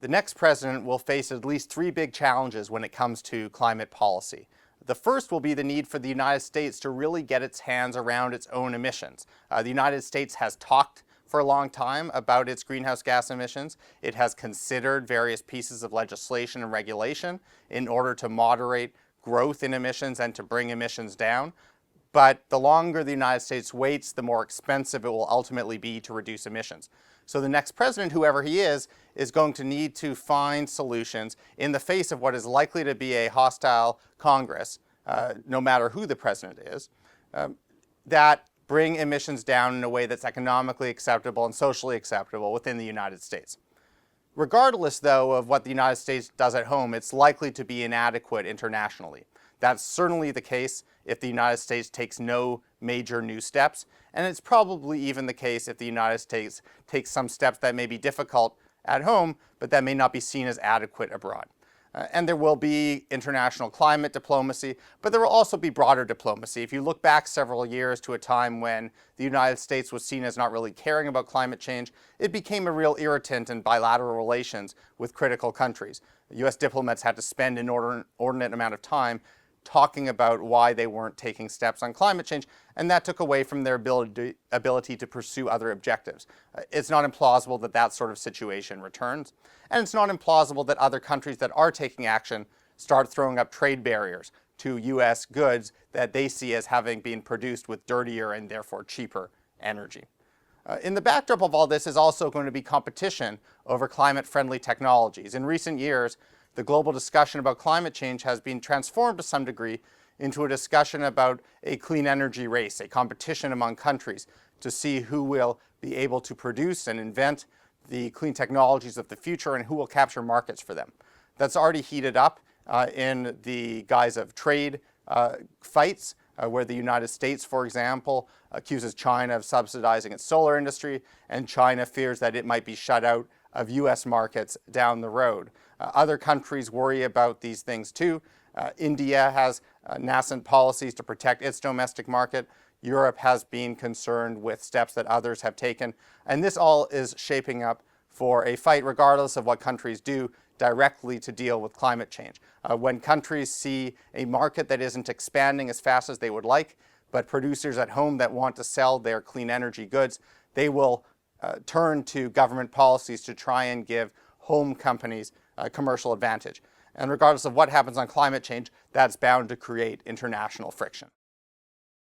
the next president will face at least three big challenges when it comes to climate policy. The first will be the need for the United States to really get its hands around its own emissions. The United States has talked for a long time about its greenhouse gas emissions. It has considered various pieces of legislation and regulation in order to moderate growth in emissions and to bring emissions down. But the longer the United States waits, the more expensive it will ultimately be to reduce emissions. So the next president, whoever he is going to need to find solutions in the face of what is likely to be a hostile Congress, no matter who the president is, that bring emissions down in a way that's economically acceptable and socially acceptable within the United States. Regardless, though, of what the United States does at home, it's likely to be inadequate internationally. That's certainly the case if the United States takes no major new steps, and it's probably even the case if the United States takes some steps that may be difficult at home, but that may not be seen as adequate abroad. And there will be international climate diplomacy, but there will also be broader diplomacy. If you look back several years to a time when the United States was seen as not really caring about climate change, it became a real irritant in bilateral relations with critical countries. US diplomats had to spend an inordinate amount of time talking about why they weren't taking steps on climate change, and that took away from their ability to pursue other objectives. It's not implausible that that sort of situation returns, and it's not implausible that other countries that are taking action start throwing up trade barriers to US goods that they see as having been produced with dirtier and therefore cheaper energy. In the backdrop of all this is also going to be competition over climate-friendly technologies. In recent years, the global discussion about climate change has been transformed to some degree into a discussion about a clean energy race, a competition among countries to see who will be able to produce and invent the clean technologies of the future and who will capture markets for them. That's already heated up in the guise of trade fights, where the United States, for example, accuses China of subsidizing its solar industry, and China fears that it might be shut out of US markets down the road. Other countries worry about these things too. India has nascent policies to protect its domestic market. Europe has been concerned with steps that others have taken. And this all is shaping up for a fight, regardless of what countries do directly to deal with climate change. When countries see a market that isn't expanding as fast as they would like, but producers at home that want to sell their clean energy goods, they will turn to government policies to try and give home companies a commercial advantage. And regardless of what happens on climate change, that's bound to create international friction.